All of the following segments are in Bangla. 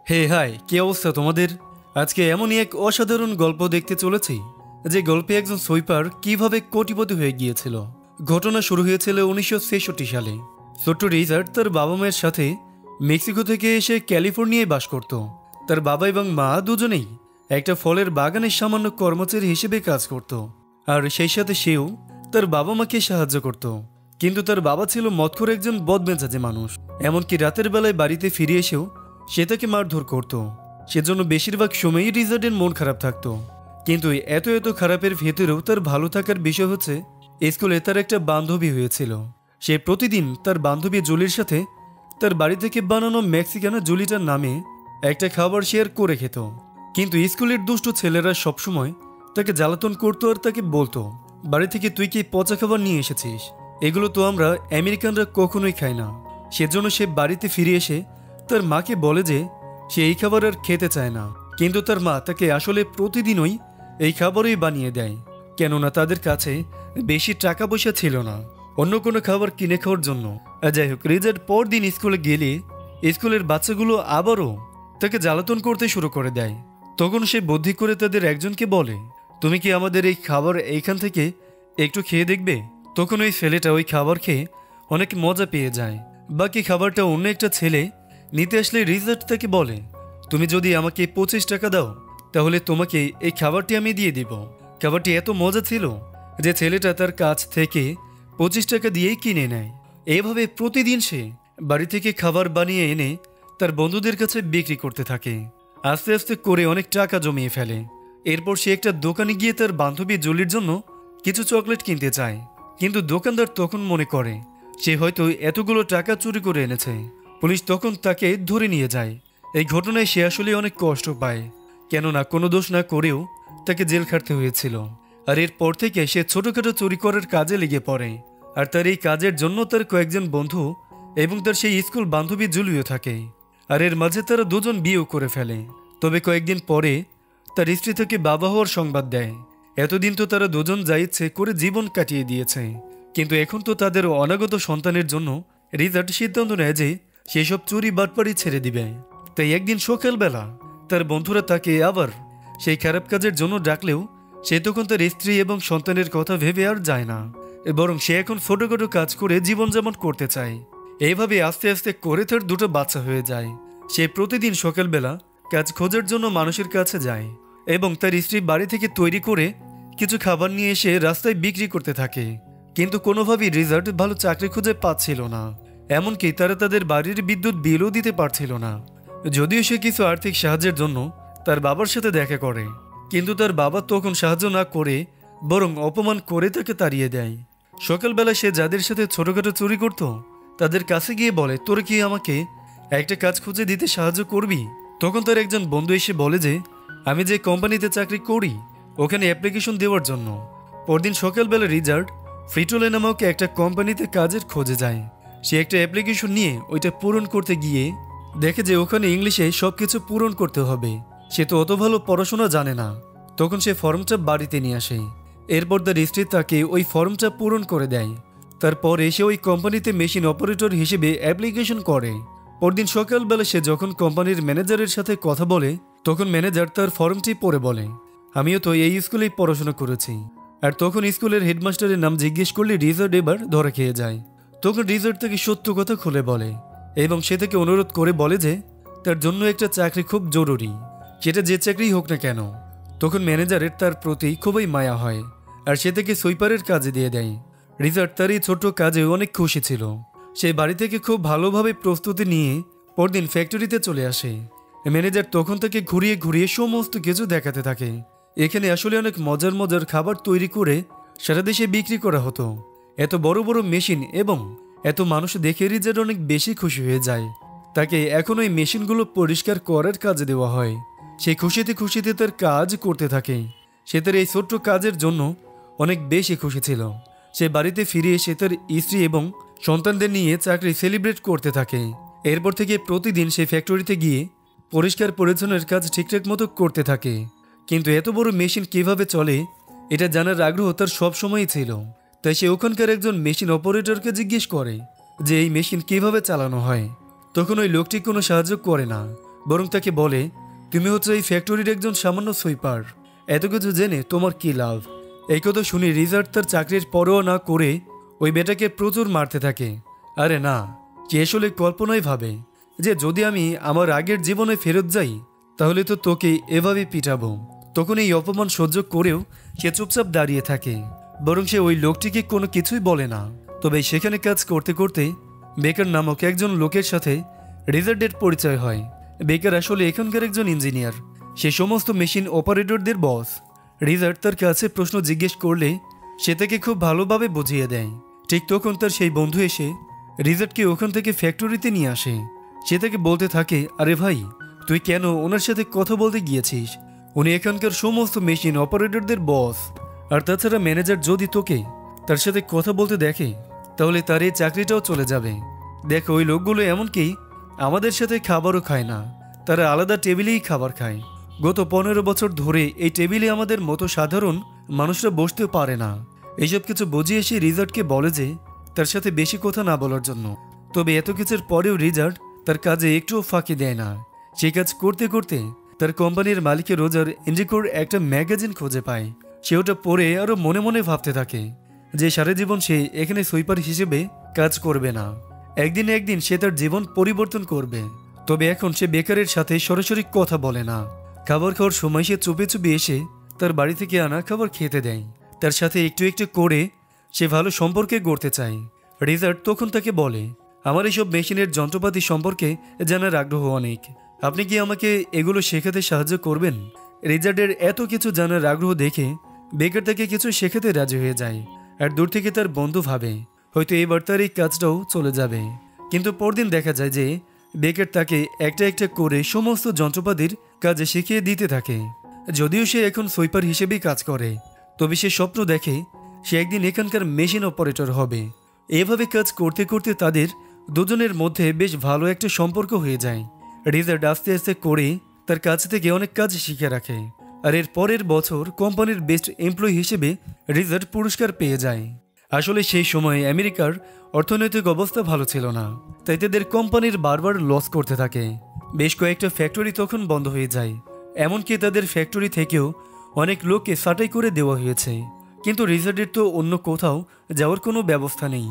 হে হাই, কি অবস্থা তোমাদের? আজকে এমনই এক অসাধারণ গল্প দেখতে চলেছি, যে গল্পে একজন সুইপার কিভাবে কোটিপতি হয়ে গিয়েছিল। ঘটনা শুরু হয়েছিল 1966 সালে। ছোট্ট রিচার্ড তার বাবা মায়ের সাথে মেক্সিকো থেকে এসে ক্যালিফোর্নিয়ায় বাস করত। তার বাবা এবং মা দুজনেই একটা ফলের বাগানের সামান্য কর্মচারী হিসেবে কাজ করত, আর সেই সাথে সেও তার বাবা মাকে সাহায্য করত। কিন্তু তার বাবা ছিল মদখোর একজন বদমেজাজে মানুষ। এমনকি রাতের বেলায় বাড়িতে ফিরে এসেও সে তাকে মারধর করত। সেজন্য বেশিরভাগ সময়ই রিচার্ডের মন খারাপ থাকতো। কিন্তু এত এত খারাপের ভেতরেও তার ভালো থাকার বিষয় হচ্ছে, স্কুলে তার একটা বান্ধবী হয়েছিল। সে প্রতিদিন তার বান্ধবী জুলির সাথে তার বাড়ি থেকে বানানো মেক্সিকানা জুলিটার নামে একটা খাবার শেয়ার করে খেত। কিন্তু স্কুলের দুষ্ট ছেলেরা সবসময় তাকে জ্বালাতন করতো আর তাকে বলতো, বাড়ি থেকে তুই কি পচা খাবার নিয়ে এসেছিস? এগুলো তো আমরা আমেরিকানরা কখনোই খাই না। সেজন্য সে বাড়িতে ফিরে এসে তার মাকে বলে যে সে এই খাবার আর খেতে চায় না। কিন্তু তার মা তাকে আসলে প্রতিদিনই এই খাবারই বানিয়ে দেয়, কেননা তাদের কাছে বেশি টাকা পয়সা ছিল না অন্য কোনো খাবার কিনে খাওয়ার জন্য। যাই হোক, রিচার্ড পরদিন স্কুলে গেলে স্কুলের বাচ্চাগুলো আবারও তাকে জ্বালাতন করতে শুরু করে দেয়। তখন সে বুদ্ধি করে তাদের একজনকে বলে, তুমি কি আমাদের এই খাবার এইখান থেকে একটু খেয়ে দেখবে? তখন ওই ছেলেটা ওই খাবার খেয়ে অনেক মজা পেয়ে যায়। বাকি খাবারটা অন্য একটা ছেলে নিতে আসলে রিচার্ড তাকে বলে, তুমি যদি আমাকে 25 টাকা দাও তাহলে তোমাকে এই খাবারটি আমি দিয়ে দিব। খাবারটি এত মজা ছিল যে ছেলেটা তার কাছ থেকে 25 টাকা দিয়েই কিনে নেয়। এভাবে প্রতিদিন সে বাড়ি থেকে খাবার বানিয়ে এনে তার বন্ধুদের কাছে বিক্রি করতে থাকে। আস্তে আস্তে করে অনেক টাকা জমিয়ে ফেলে। এরপর সে একটা দোকানে গিয়ে তার বান্ধবী জুলির জন্য কিছু চকলেট কিনতে চায়। কিন্তু দোকানদার তখন মনে করে সে হয়তো এতগুলো টাকা চুরি করে এনেছে। পুলিশ তখন তাকে ধরে নিয়ে যায়। এই ঘটনায় সে আসলে অনেক কষ্ট পায়, কেননা কোনো দোষ না করেও তাকে জেল খাটতে হয়েছিল। আর এরপর থেকে সে ছোটখাটো চুরি করার কাজে লেগে পড়ে। আর তার এই কাজের জন্য তার কয়েকজন বন্ধু এবং তার সেই স্কুল বান্ধবী জুলিও থাকে। আর এর মাঝে তারা দুজন বিয়েও করে ফেলে। তবে কয়েকদিন পরে তার স্ত্রী থেকে বাবা হওয়ার সংবাদ দেয়। এতদিন তো তারা দুজন যা ইচ্ছে করে জীবন কাটিয়ে দিয়েছে, কিন্তু এখন তো তাদের অনাগত সন্তানের জন্য রিচার্ড সিদ্ধান্ত নেয় যে সেসব চুরি বাটপাড়ি ছেড়ে দিবে। তাই একদিন সকালবেলা তার বন্ধুরা তাকে আবার সেই খারাপ কাজের জন্য ডাকলেও সে তখন তার স্ত্রী এবং সন্তানের কথা ভেবে আর যায় না, বরং সে এখন ছোটখাটো কাজ করে জীবনযাপন করতে চায়। এইভাবে আস্তে আস্তে করে তার দুটো বাচ্চা হয়ে যায়। সে প্রতিদিন সকালবেলা কাজ খোঁজার জন্য মানুষের কাছে যায় এবং তার স্ত্রী বাড়ি থেকে তৈরি করে কিছু খাবার নিয়ে এসে রাস্তায় বিক্রি করতে থাকে। কিন্তু কোনোভাবেই রিচার্ড ভালো চাকরি খুঁজে পাচ্ছিল না। এমনকি তারা তাদের বাড়ির বিদ্যুৎ বিলও দিতে পারছিল না। যদিও সে কিছু আর্থিক সাহায্যের জন্য তার বাবার সাথে দেখা করে, কিন্তু তার বাবা তখন সাহায্য না করে বরং অপমান করে তাকে তাড়িয়ে দেয়। সকালবেলা সে যাদের সাথে ছোটখাটো চুরি করত তাদের কাছে গিয়ে বলে, তোর কি আমাকে একটা কাজ খুঁজে দিতে সাহায্য করবি? তখন তার একজন বন্ধু এসে বলে যে আমি যে কোম্পানিতে চাকরি করি ওখানে অ্যাপ্লিকেশন দেওয়ার জন্য। পরদিন সকালবেলা রিচার্ড ফ্রিটোলে নামক একটা কোম্পানিতে কাজের খোঁজে যায়। সে একটা অ্যাপ্লিকেশন নিয়ে ওইটা পূরণ করতে গিয়ে দেখে যে ওখানে ইংলিশে সবকিছু পূরণ করতে হবে। সে তো অত ভালো পড়াশোনা জানে না। তখন সে ফর্মটা বাড়িতে নিয়ে আসে। এরপর তার স্ত্রী তাকে ওই ফর্মটা পূরণ করে দেয়। তারপরে সে ওই কোম্পানিতে মেশিন অপারেটর হিসেবে অ্যাপ্লিকেশন করে। পরদিন সকালবেলা সে যখন কোম্পানির ম্যানেজারের সাথে কথা বলে তখন ম্যানেজার তার ফর্মটি পড়ে বলে, আমিও তো এই স্কুলেই পড়াশোনা করেছি। আর তখন স্কুলের হেডমাস্টারের নাম জিজ্ঞেস করলে রিচার্ড এবার ধরা খেয়ে যায়। তখন রিচার্ড তাকে সত্য কথা খুলে বলে এবং সে তাকে অনুরোধ করে বলে যে তার জন্য একটা চাকরি খুব জরুরি, সেটা যে চাকরিই হোক না কেন। তখন ম্যানেজারের তার প্রতি খুবই মায়া হয় আর সে তাকে সুইপারের কাজে দিয়ে দেয়। রিচার্ড তার এই ছোট্ট কাজে অনেক খুশি ছিল। সে বাড়ি থেকে খুব ভালোভাবে প্রস্তুতি নিয়ে পরদিন ফ্যাক্টরিতে চলে আসে। ম্যানেজার তখন তাকে ঘুরিয়ে ঘুরিয়ে সমস্ত কিছু দেখাতে থাকে। এখানে আসলে অনেক মজার মজার খাবার তৈরি করে সারা দেশে বিক্রি করা হতো। এত বড় বড় মেশিন এবং এত মানুষ দেখে রিচার্ড অনেক বেশি খুশি হয়ে যায়। তাকে এখন ওই মেশিনগুলো পরিষ্কার করার কাজে দেওয়া হয়। সে খুশিতে খুশিতে তার কাজ করতে থাকে। সে তার এই ছোট্ট কাজের জন্য অনেক বেশি খুশি ছিল। সে বাড়িতে ফিরে এসে তার স্ত্রী এবং সন্তানদের নিয়ে চাকরি সেলিব্রেট করতে থাকে। এরপর থেকে প্রতিদিন সে ফ্যাক্টরিতে গিয়ে পরিষ্কার পরিচ্ছন্নের কাজ ঠিকঠাক মতো করতে থাকে। কিন্তু এত বড় মেশিন কিভাবে চলে এটা জানার আগ্রহ তার সবসময়ই ছিল। তাই সে ওখানকার একজন মেশিন অপারেটরকে জিজ্ঞেস করে যে এই মেশিন কিভাবে চালানো হয়। তখন ওই লোকটি কোনো সাহায্য করে না, বরং তাকে বলে, তুমি হচ্ছে এই ফ্যাক্টরির একজন সামান্য সুইপার, এত কিছু জেনে তোমার কি লাভ। এই কথা শুনে রিচার্ড তার চাকরির পরোয়া না করে ওই বেটাকে প্রচুর মারতে থাকে। আরে না, সে আসলে কল্পনাই ভাবে যে যদি আমি আমার আগের জীবনে ফেরত যাই তাহলে তো তোকে এভাবে পিটাবো। তখন এই অপমান সহ্য করেও সে চুপচাপ দাঁড়িয়ে থাকে, বরং সে ওই লোকটিকে কোনো কিছুই বলে না। তবে সেখানে কাজ করতে করতে বেকার নামক একজন লোকের সাথে রিচার্ডের পরিচয় হয়। বেকার আসলে এখানকার একজন ইঞ্জিনিয়ার, সে সমস্ত মেশিন অপারেটরদের বস। রিচার্ড তার কাছে প্রশ্ন জিজ্ঞেস করলে সে তাকে খুব ভালোভাবে বুঝিয়ে দেয়। ঠিক তখন তার সেই বন্ধু এসে রিচার্ডকে ওখান থেকে ফ্যাক্টরিতে নিয়ে আসে। সে তাকে বলতে থাকে, আরে ভাই, তুই কেন ওনার সাথে কথা বলতে গিয়েছিস? উনি এখানকার সমস্ত মেশিন অপারেটরদের বস। আর তাছাড়া ম্যানেজার যদি তোকে তার সাথে কথা বলতে দেখে তাহলে তার এই চাকরিটাও চলে যাবে। দেখো, ওই লোকগুলো এমনকি আমাদের সাথে খাবারও খায় না, তারা আলাদা টেবিলেই খাবার খায়। গত 15 বছর ধরে এই টেবিলে আমাদের মতো সাধারণ মানুষরা বসতেও পারে না। এইসব কিছু বুঝিয়ে এসে রিচার্ডকে বলে যে তার সাথে বেশি কথা না বলার জন্য। তবে এত কিছুর পরেও রিচার্ড তার কাজে একটুও ফাঁকি দেয় না। সেই কাজ করতে করতে তার কোম্পানির মালিকের রোজার এনরিকোর একটা ম্যাগাজিন খুঁজে পায়। সে ওটা পড়ে আরো মনে মনে ভাবতে থাকে যে সারা জীবন সে এখানে সুইপার হিসেবে কাজ করবে না, একদিন একদিন সে তার জীবন পরিবর্তন করবে। তবে এখন সে বেকারের সাথে সরাসরি কথা বলে না। খাবার খাওয়ার সময় সে চুপে চুপে এসে তার বাড়ি থেকে আনা খাবার খেতে দেয়। তার সাথে একটু একটু করে সে ভালো সম্পর্কে গড়তে চায়। রিচার্ড তখন তাকে বলে, আমার এইসব মেশিনের যন্ত্রপাতি সম্পর্কে জানার আগ্রহ অনেক, আপনি কি আমাকে এগুলো শেখাতে সাহায্য করবেন? রিচার্ডের এত কিছু জানার আগ্রহ দেখে বেকার তাকে কিছু শেখাতে রাজি হয়ে যায়। আর দূর থেকে তার বন্ধু ভাবে হয়তো এবার তার এই কাজটাও চলে যাবে। কিন্তু পরদিন দেখা যায় যে বেকার তাকে একটা একটা করে সমস্ত যন্ত্রপাতির কাজে শিখিয়ে দিতে থাকে। যদিও সে এখন সুইপার হিসেবেই কাজ করে, তবে সে স্বপ্ন দেখে সে একদিন এখানকার মেশিন অপারেটর হবে। এভাবে কাজ করতে করতে তাদের দুজনের মধ্যে বেশ ভালো একটা সম্পর্ক হয়ে যায়। রিচার্ড আস্তে আস্তে করে তার কাছ থেকে অনেক কাজ শিখে রাখে। আর এর পরের বছর কোম্পানির বেস্ট এমপ্লয়ি হিসেবে রিচার্ড পুরস্কার পেয়ে যায়। আসলে সেই সময় আমেরিকার অর্থনৈতিক অবস্থা ভালো ছিল না, তাই তাদের কোম্পানির বারবার লস করতে থাকে। বেশ কয়েকটা ফ্যাক্টরি তখন বন্ধ হয়ে যায়, এমনকি তাদের ফ্যাক্টরি থেকেও অনেক লোককে ছাঁটাই করে দেওয়া হয়েছে। কিন্তু রিচার্ডের তো অন্য কোথাও যাওয়ার কোনো ব্যবস্থা নেই।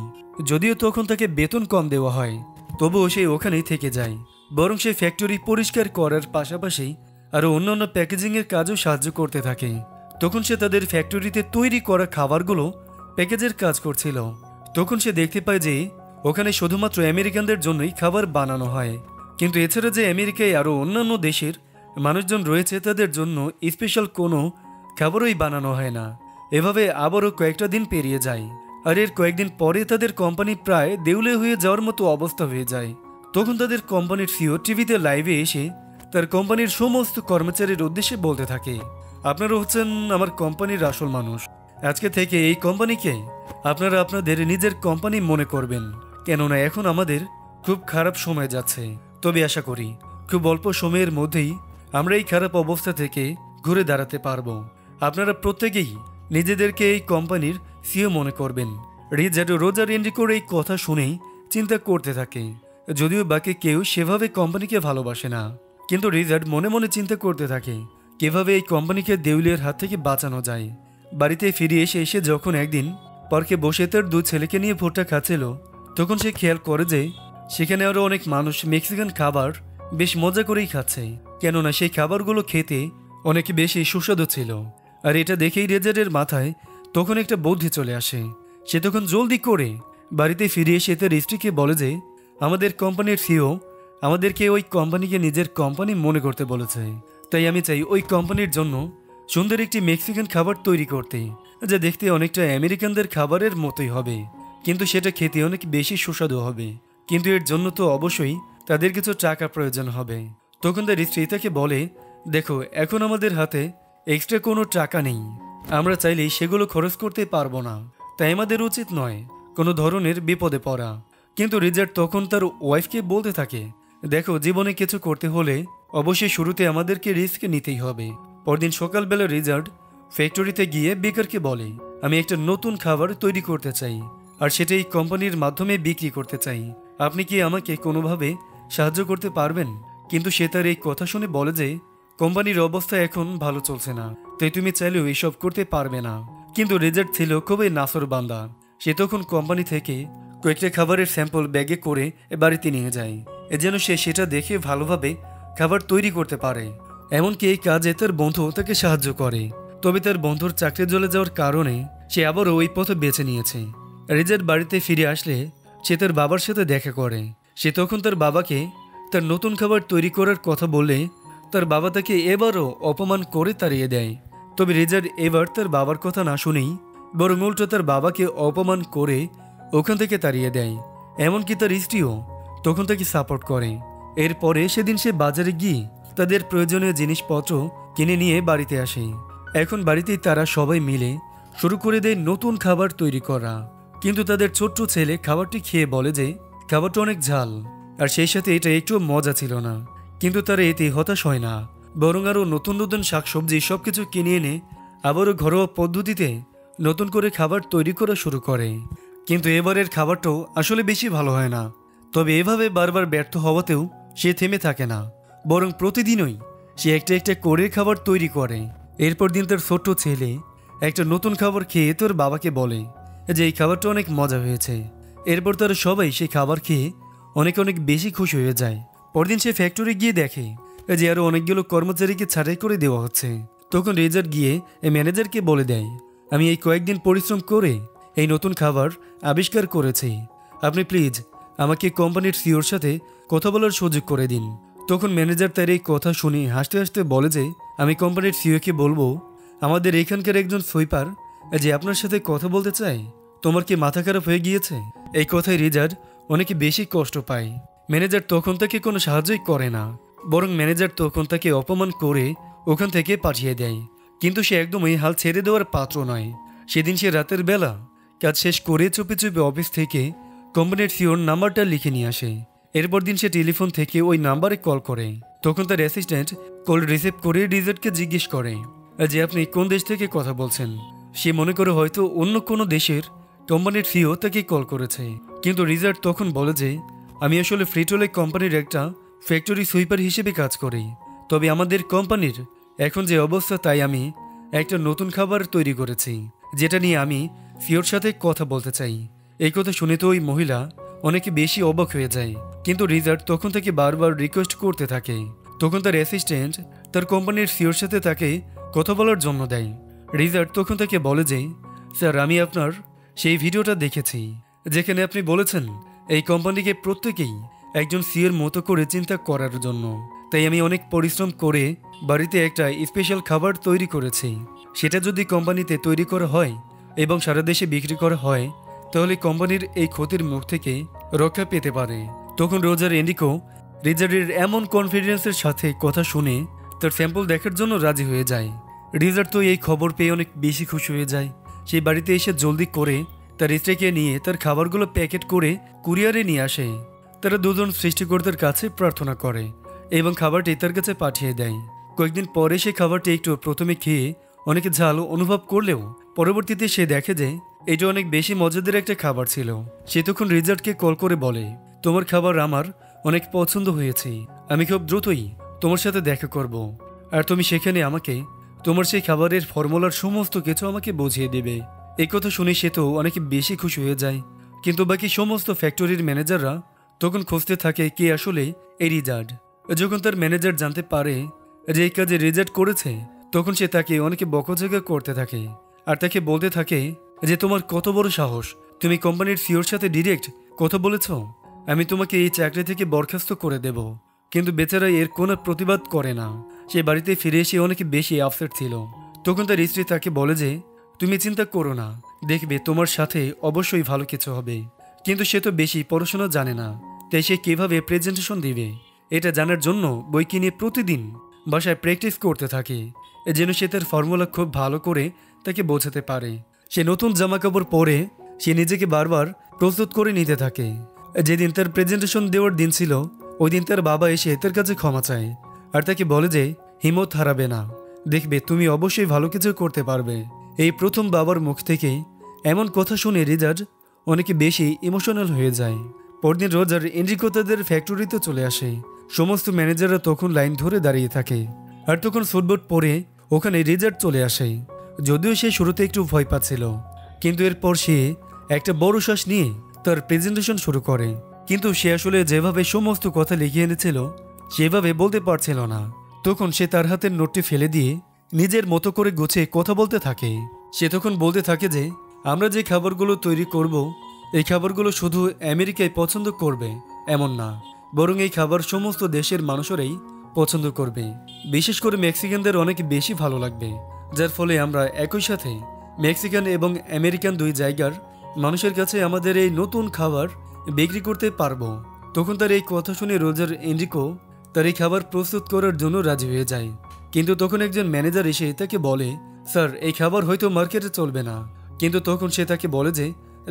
যদিও তখন তাকে বেতন কম দেওয়া হয়, তবুও সে ওখানেই থেকে যায়। বরং সে ফ্যাক্টরি পরিষ্কার করার পাশাপাশি আরও অন্যান্য প্যাকেজিংয়ের কাজও সাহায্য করতে থাকে। তখন সে তাদের ফ্যাক্টরিতে তৈরি করা খাবারগুলো প্যাকেজের কাজ করছিল। তখন সে দেখতে পায় যে ওখানে শুধুমাত্র আমেরিকানদের জন্যই খাবার বানানো হয়, কিন্তু এছাড়া যে আমেরিকায় আরও অন্যান্য দেশের মানুষজন রয়েছে তাদের জন্য স্পেশাল কোনো খাবারই বানানো হয় না। এভাবে আবারও কয়েকটা দিন পেরিয়ে যায়। আর এর কয়েকদিন পরে তাদের কোম্পানি প্রায় দেউলে হয়ে যাওয়ার মতো অবস্থা হয়ে যায়। তখন তাদের কোম্পানির সিও টিভিতে লাইভে এসে তার কোম্পানির সমস্ত কর্মচারীর উদ্দেশ্যে বলতে থাকে, আপনারা হচ্ছেন আমার কোম্পানির আসল মানুষ। আজকে থেকে এই কোম্পানিকে আপনারা আপনাদের নিজের কোম্পানি মনে করবেন, কেননা এখন আমাদের খুব খারাপ সময় যাচ্ছে। তবে আশা করি খুব অল্প সময়ের মধ্যেই আমরা এই খারাপ অবস্থা থেকে ঘুরে দাঁড়াতে পারবো। আপনারা প্রত্যেকেই নিজেদেরকে এই কোম্পানির সিও মনে করবেন। রিচার্ড ও রোজার এনরিকোর এই কথা শুনেই চিন্তা করতে থাকে। যদিও বাকি কেউ সেভাবে কোম্পানিকে ভালোবাসে না, কিন্তু রিচার্ড মনে মনে চিন্তা করতে থাকে কিভাবে এই কোম্পানিকে দেউলিয়ার হাত থেকে বাঁচানো যায়। বাড়িতে ফিরে এসে যখন একদিন পার্কে বসে তার 2 ছেলেকে নিয়ে ভুট্টা খাচ্ছিল, তখন সে খেয়াল করে যে সেখানে আরও অনেক মানুষ মেক্সিকান খাবার বেশ মজা করেই খাচ্ছে, কেননা সেই খাবারগুলো খেতে অনেক বেশি সুস্বাদু ছিল। আর এটা দেখেই রিচার্ডের মাথায় তখন একটা বুদ্ধি চলে আসে। সে তখন জলদি করে বাড়িতে ফিরে এসে তার স্ত্রীকে বলে যে আমাদের কোম্পানির সিও আমাদেরকে ওই কোম্পানিকে নিজের কোম্পানি মনে করতে বলেছে, তাই আমি চাই ওই কোম্পানির জন্য সুন্দর একটি মেক্সিকান খাবার তৈরি করতে, যা দেখতে অনেকটা আমেরিকানদের খাবারের মতোই হবে, কিন্তু সেটা খেতে অনেক বেশি সুস্বাদু হবে। কিন্তু এর জন্য তো অবশ্যই তাদের কিছু টাকা প্রয়োজন হবে। তখন তার স্ত্রী তাকে বলে, দেখো, এখন আমাদের হাতে এক্সট্রা কোনো টাকা নেই, আমরা চাইলেই সেগুলো খরচ করতে পারবো না, তাই আমাদের উচিত নয় কোনো ধরনের বিপদে পড়া। কিন্তু রিচার্ড তখন তার ওয়াইফকে বলতে থাকে, দেখো, জীবনে কিছু করতে হলে অবশ্যই শুরুতে আমাদেরকে রিস্ক নিতেই হবে। পরদিন সকালবেলা রিচার্ড ফ্যাক্টরিতে গিয়ে বেকারকে বলে, আমি একটা নতুন খাবার তৈরি করতে চাই, আর সেটাই কোম্পানির মাধ্যমে বিক্রি করতে চাই। আপনি কি আমাকে কোনোভাবে সাহায্য করতে পারবেন? কিন্তু সে তার এই কথা শুনে বলে যে কোম্পানির অবস্থা এখন ভালো চলছে না, তাই তুমি চাইলেও এসব করতে পারবে না। কিন্তু রিজার্ড ছিল খুবই নাসর বান্দা। সে তখন কোম্পানি থেকে কয়েকটা খাবারের স্যাম্পল ব্যাগে করে বাড়িতে নিয়ে যায়, যেন সে সেটা দেখে ভালোভাবে খাবার তৈরি করতে পারে। এমনকি এই কাজে তার বন্ধু তাকে সাহায্য করে। তবে তার বন্ধুর চাকরি চলে যাওয়ার কারণে সে আবারও ওই পথ বেছে নিয়েছে। রিজার্ড বাড়িতে ফিরে আসলে সে তার বাবার সাথে দেখা করে। সে তখন তার বাবাকে তার নতুন খাবার তৈরি করার কথা বললে তার বাবা তাকে এবারও অপমান করে তাড়িয়ে দেয়। তবে রিজার্ড এবার তার বাবার কথা না শুনেই বরং উল্টো তার বাবাকে অপমান করে ওখান থেকে তাড়িয়ে দেয়। এমনকি তার স্ত্রীও তখন তাকে সাপোর্ট করে। এরপরে সেদিন সে বাজারে গিয়ে তাদের প্রয়োজনীয় জিনিসপত্র কিনে নিয়ে বাড়িতে আসে। এখন বাড়িতেই তারা সবাই মিলে শুরু করে দেয় নতুন খাবার তৈরি করা। কিন্তু তাদের ছোট্ট ছেলে খাবারটি খেয়ে বলে যে খাবারটা অনেক ঝাল, আর সেই সাথে এটা একটু মজা ছিল না। কিন্তু তারা এতে হতাশ হয় না, বরং আরও নতুন নতুন শাকসবজি সবকিছু কিনে এনে আবারও ঘরোয়া পদ্ধতিতে নতুন করে খাবার তৈরি করা শুরু করে। কিন্তু এবারের খাবারটাও আসলে বেশি ভালো হয় না। তবে এভাবে বারবার ব্যর্থ হওয়াতেও সে থেমে থাকে না, বরং প্রতিদিনই সে একটা একটা করে খাবার তৈরি করে। এরপর দিন তার ছোট্ট ছেলে একটা নতুন খাবার খেয়ে তোর বাবাকে বলে যে এই খাবারটা অনেক মজা হয়েছে। এরপর তারা সবাই সেই খাবার খেয়ে অনেক অনেক বেশি খুশি হয়ে যায়। পরদিন সে ফ্যাক্টরি গিয়ে দেখে যে আরও অনেকগুলো কর্মচারীকে ছাঁটাই করে দেওয়া হচ্ছে। তখন রিজার্ড গিয়ে এই ম্যানেজারকে বলে দেয়, আমি এই কয়েকদিন পরিশ্রম করে এই নতুন খাবার আবিষ্কার করেছি, আপনি প্লিজ আমাকে কোম্পানির সিওর সাথে কথা বলার সুযোগ করে দিন। তখন ম্যানেজার তার এই কথা শুনে হাসতে হাসতে বলে যে আমি কোম্পানির সিওকে বলবো আমাদের এখানকার একজন সুইপার যে আপনার সাথে কথা বলতে চায়। তোমার কি মাথা খারাপ হয়ে গিয়েছে? এই কথায় রিজার্ড অনেক বেশি কষ্ট পায়। ম্যানেজার তখন তাকে কোনো সাহায্যই করে না, বরং ম্যানেজার তখন তাকে অপমান করে ওখান থেকে পাঠিয়ে দেয়। কিন্তু সে একদমই হাল ছেড়ে দেওয়ার পাত্র নয়। সেদিন সে রাতের বেলা কাজ শেষ করে চুপি চুপি অফিস থেকে কোম্পানির সিওর নাম্বারটা লিখে নিয়ে আসে। এরপর দিন সে টেলিফোন থেকে ওই নাম্বারে কল করে। তখন তার অ্যাসিস্ট্যান্ট কল রিসিভ করে রিজার্ডকে জিজ্ঞেস করে যে আপনি কোন দেশ থেকে কথা বলছেন। সে মনে করে হয়তো অন্য কোনো দেশের কোম্পানির সিও তাকে কল করেছে। কিন্তু রিজার্ড তখন বলে যে আমি আসলে ফ্রিটোলে কোম্পানির একটা ফ্যাক্টরি সুইপার হিসেবে কাজ করি। তবে আমাদের কোম্পানির এখন যে অবস্থা তাই আমি একটা নতুন খাবার তৈরি করেছি, যেটা নিয়ে আমি সিওর সাথে কথা বলতে চাই। এই কথা শুনে তো ওই মহিলা অনেক বেশি অবাক হয়ে যায়। কিন্তু রিজার্ড তখন থেকে বারবার রিকোয়েস্ট করতে থাকে। তখন তার অ্যাসিস্ট্যান্ট তার কোম্পানির সিওর সাথে তাকে কথা বলার জন্য দেয়। রিজার্ড তখন তাকে বলে যে স্যার আমি আপনার সেই ভিডিওটা দেখেছি যেখানে আপনি বলেছেন এই কোম্পানিকে প্রত্যেকেই একজন সিওর মতো করে চিন্তা করার জন্য। তাই আমি অনেক পরিশ্রম করে বাড়িতে একটা স্পেশাল খাবার তৈরি করেছি। সেটা যদি কোম্পানিতে তৈরি করা হয় এবং সারা দেশে বিক্রি করা হয় তাহলে কোম্পানির এই ক্ষতির মুখ থেকে রক্ষা পেতে পারে। তখন রোজার এন্ডিকো রিজার্ডের এমন কনফিডেন্সের সাথে কথা শুনে তার স্যাম্পল দেখার জন্য রাজি হয়ে যায়। রিজার্ড তো এই খবর পেয়ে অনেক বেশি খুশি হয়ে যায়। সেই বাড়িতে এসে জলদি করে তার স্ত্রীকে নিয়ে তার খাবারগুলো প্যাকেট করে কুরিয়ারে নিয়ে আসে। তারা দুজন সৃষ্টিকর্তার কাছে প্রার্থনা করে এবং খাবারটি তার কাছে পাঠিয়ে দেয়। কয়েকদিন পরে সে খাবারটি একটু প্রথমে খেয়ে অনেকে ঝাল অনুভব করলেও পরবর্তীতে সে দেখে যে এটা অনেক বেশি মজাদার একটা খাবার ছিল। সে তখন রিজার্ডকে কল করে বলে তোমার খাবার আমার অনেক পছন্দ হয়েছে, আমি খুব দ্রুতই তোমার সাথে দেখা করব, আর তুমি সেখানে আমাকে তোমার সেই খাবারের ফর্মুলার সমস্ত কিছু আমাকে বুঝিয়ে দেবে। এই কথা শুনে সে তো অনেক বেশি খুশি হয়ে যায়। কিন্তু বাকি সমস্ত ফ্যাক্টরির ম্যানেজাররা তখন খুঁজতে থাকে কে আসলে এই রিজার্ড। যখন তার ম্যানেজার জানতে পারে যে এই কাজে রিজার্ড করেছে তখন সে তাকে অনেকে বকঝকা করতে থাকে আর তাকে বলতে থাকে যে তোমার কত বড় সাহস, তুমি কোম্পানির সিওর সাথে ডিরেক্ট কথা বলেছ, আমি তোমাকে এই চাকরি থেকে বরখাস্ত করে দেব। কিন্তু বেচারা এর কোনো প্রতিবাদ করে না। সে বাড়িতে ফিরে এসে অনেক বেশি আপসেট ছিল। তখন তার স্ত্রী তাকে বলে যে তুমি চিন্তা করো না, দেখবে তোমার সাথে অবশ্যই ভালো কিছু হবে। কিন্তু সে তো বেশি পড়াশোনা জানে না, তাই সে কীভাবে প্রেজেন্টেশন দিবে এটা জানার জন্য বই কিনে প্রতিদিন বাসায় প্র্যাকটিস করতে থাকে, যেন সে তার ফর্মুলা খুব ভালো করে তাকে বোঝাতে পারে। সে নতুন জামাকাপড় পরে সে নিজেকে বারবার প্রস্তুত করে নিতে থাকে। যেদিন তার প্রেজেন্টেশন দেওয়ার দিন ছিল ওই দিন তার বাবা এসে তার কাছে ক্ষমা চায় আর তাকে বলে যে হিম্মত হারাবে না, দেখবে তুমি অবশ্যই ভালো কিছু করতে পারবে। এই প্রথম বাবার মুখ থেকে এমন কথা শুনে রিজার্ড অনেক বেশি ইমোশনাল হয়ে যায়। পরদিন রোজার এনরিকো তাদের ফ্যাক্টরিতে চলে আসে সমস্ত ম্যানেজাররা তখন লাইন ধরে দাঁড়িয়ে থাকে। আর তখন সুটবুট পরে ওখানে রিজার্ট চলে আসে। যদিও সে শুরুতে একটু ভয় পাচ্ছিল, কিন্তু এরপর সে একটা বড় শ্বাস নিয়ে তার প্রেজেন্টেশন শুরু করে। কিন্তু সে আসলে যেভাবে সমস্ত কথা লিখে এনেছিল সেভাবে বলতে পারছিল না। তখন সে তার হাতের নোটটি ফেলে দিয়ে নিজের মতো করে গুছিয়ে কথা বলতে থাকে। সে তখন বলতে থাকে যে আমরা যে খাবারগুলো তৈরি করব এই খাবারগুলো শুধু আমেরিকায় পছন্দ করবে এমন না, বরং এই খাবার সমস্ত দেশের মানুষেরাই পছন্দ করবে। বিশেষ করে মেক্সিকানদের অনেক বেশি ভালো লাগবে, যার ফলে আমরা একই সাথে মেক্সিকান এবং আমেরিকান দুই জায়গার মানুষের কাছে আমাদের এই নতুন খাবার বিক্রি করতে পারবো। তখন তার এই কথা শুনে রোজার এনরিকো তার এই খাবার প্রস্তুত করার জন্য রাজি হয়ে যায়। কিন্তু তখন একজন ম্যানেজার এসে তাকে বলে, স্যার এই খাবার হয়তো মার্কেটে চলবে না। কিন্তু তখন সে তাকে বলে যে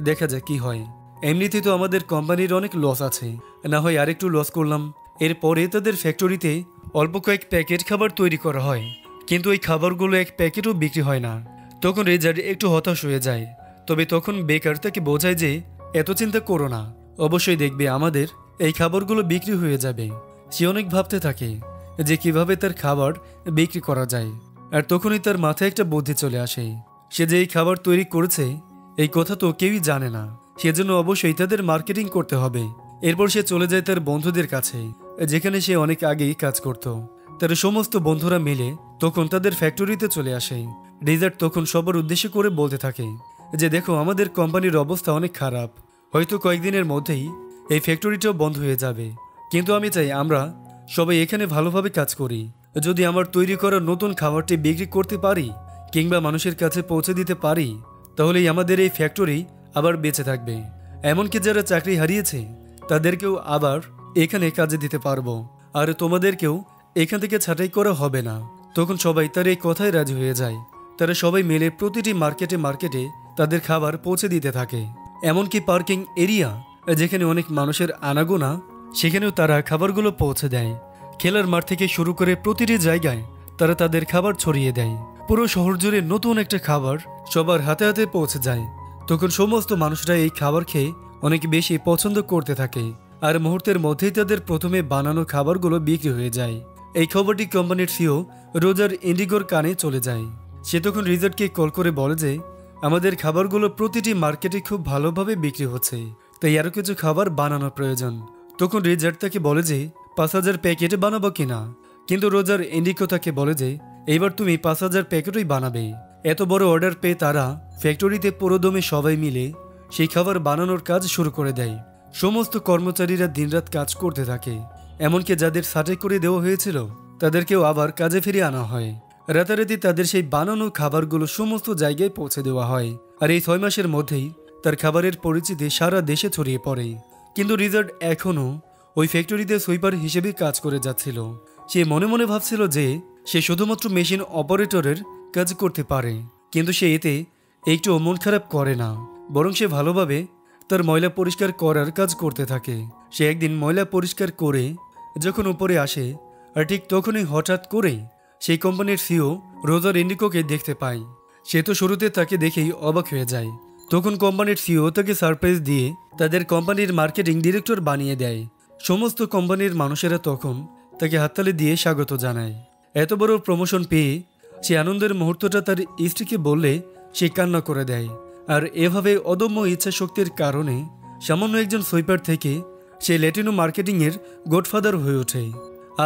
দেখা যাক কি হয়, এমনিতেই তো আমাদের কোম্পানির অনেক লস আছে, না হয় আরেকটু লস করলাম। এরপরে তাদের ফ্যাক্টরিতে অল্প কয়েক প্যাকেট খাবার তৈরি করা হয়, কিন্তু এই খাবারগুলো এক প্যাকেটও বিক্রি হয় না। তখন রেজার একটু হতাশ হয়ে যায়। তবে তখন বেকার তাকে বোঝায় যে এত চিন্তা করো না, অবশ্যই দেখবে আমাদের এই খাবারগুলো বিক্রি হয়ে যাবে। সে অনেক ভাবতে থাকে যে কিভাবে তার খাবার বিক্রি করা যায়। আর তখনই তার মাথায় একটা বুদ্ধি চলে আসে, সে যে এই খাবার তৈরি করেছে এই কথা তো কেউই জানে না, সেজন্য অবশ্যই তাদের মার্কেটিং করতে হবে। এরপর সে চলে যায় তার বন্ধুদের কাছে, যেখানে সে অনেক আগেই কাজ করত। তার সমস্ত বন্ধুরা মিলে তখন তাদের ফ্যাক্টরিতে চলে আসে। রিজার্ট তখন সবার উদ্দেশ্য করে বলতে থাকে যে দেখো আমাদের কোম্পানির অবস্থা অনেক খারাপ, হয়তো কয়েকদিনের মধ্যেই এই ফ্যাক্টরিটাও বন্ধ হয়ে যাবে। কিন্তু আমি চাই আমরা সবাই এখানে ভালোভাবে কাজ করি। যদি আমার তৈরি করা নতুন খাবারটি বিক্রি করতে পারি কিংবা মানুষের কাছে পৌঁছে দিতে পারি, তাহলেই আমাদের এই ফ্যাক্টরি আবার বেঁচে থাকবে। এমনকি যারা চাকরি হারিয়েছে তাদেরকেও আবার এখানে কাজে দিতে পারবো, আর তোমাদেরকেও এখান থেকে ছাঁটাই করা হবে না। তখন সবাই তার এই কথায় রাজি হয়ে যায়। তারা সবাই মিলে প্রতিটি মার্কেটে মার্কেটে তাদের খাবার পৌঁছে দিতে থাকে। এমনকি পার্কিং এরিয়া যেখানে অনেক মানুষের আনাগোনা সেখানেও তারা খাবারগুলো পৌঁছে দেয়। খেলার মাঠ থেকে শুরু করে প্রতিটি জায়গায় তারা তাদের খাবার ছড়িয়ে দেয়। পুরো শহর জুড়ে নতুন একটা খাবার সবার হাতে হাতে পৌঁছে যায়। তখন সমস্ত মানুষরা এই খাবার খেয়ে অনেক বেশি পছন্দ করতে থাকে, আর মুহূর্তের মধ্যেই তাদের প্রথমে বানানো খাবারগুলো বিক্রি হয়ে যায়। এই খবরটি কোম্পানির সিও রোজার ইন্ডিগোর কানে চলে যায়। সে তখন রিজার্টকে কল করে বলে যে আমাদের খাবারগুলো প্রতিটি মার্কেটে খুব ভালোভাবে বিক্রি হচ্ছে, তাই আরও কিছু খাবার বানানোর প্রয়োজন। তখন রিজার্ট তাকে বলে যে 5,000 প্যাকেট বানাবো কিনা। কিন্তু রোজার ইন্ডিগো তাকে বলে যে এইবার তুমি 5,000 প্যাকেটই বানাবে। এত বড় অর্ডার পেয়ে তারা ফ্যাক্টরিতে পুরোদমে সবাই মিলে সেই খাবার বানানোর কাজ শুরু করে দেয়। সমস্ত কর্মচারীরা দিনরাত কাজ করতে থাকে, এমনকি যাদের ছাঁটাই করে দেওয়া হয়েছিল তাদেরকেও আবার কাজে ফিরিয়ে আনা হয়। রাতারাতি তাদের সেই বানানো খাবারগুলো সমস্ত জায়গায় পৌঁছে দেওয়া হয়। আর এই 6 মাসের মধ্যেই তার খাবারের পরিচিতি সারা দেশে ছড়িয়ে পড়ে। কিন্তু রিজার্ট এখনও ওই ফ্যাক্টরিতে সুইপার হিসেবে কাজ করে যাচ্ছিল। সে মনে মনে ভাবছিল যে সে শুধুমাত্র মেশিন অপারেটরের কাজ করতে পারে, কিন্তু সে এতে একটু মন খারাপ করে না, বরং সে ভালোভাবে তার ময়লা পরিষ্কার করার কাজ করতে থাকে। সে একদিন ময়লা পরিষ্কার করে যখন উপরে আসে, আর ঠিক তখনই হঠাৎ করে সেই কোম্পানির সিও রোজার ইন্ডিগোকে দেখতে পায়। সে তো শুরুতে তাকে দেখেই অবাক হয়ে যায়। তখন কোম্পানির সিও তাকে সারপ্রাইজ দিয়ে তাদের কোম্পানির মার্কেটিং ডিরেক্টর বানিয়ে দেয়। সমস্ত কোম্পানির মানুষেরা তখন তাকে হাততালি দিয়ে স্বাগত জানায়। এত বড় প্রমোশন পেয়ে সে আনন্দের মুহূর্তটা তার স্ত্রীকে বললে সে কান্না করে দেয়। আর এভাবে অদম্য ইচ্ছাশক্তির কারণে সামান্য একজন সুইপার থেকে সে ল্যাটিনো মার্কেটিংয়ের গডফাদার হয়ে ওঠে,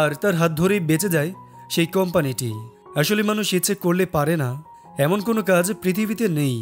আর তার হাত ধরেই বেঁচে যায় সেই কোম্পানিটি। আসলে মানুষ ইচ্ছে করলে পারে না, এমন কোনো কাজ পৃথিবীতে নেই।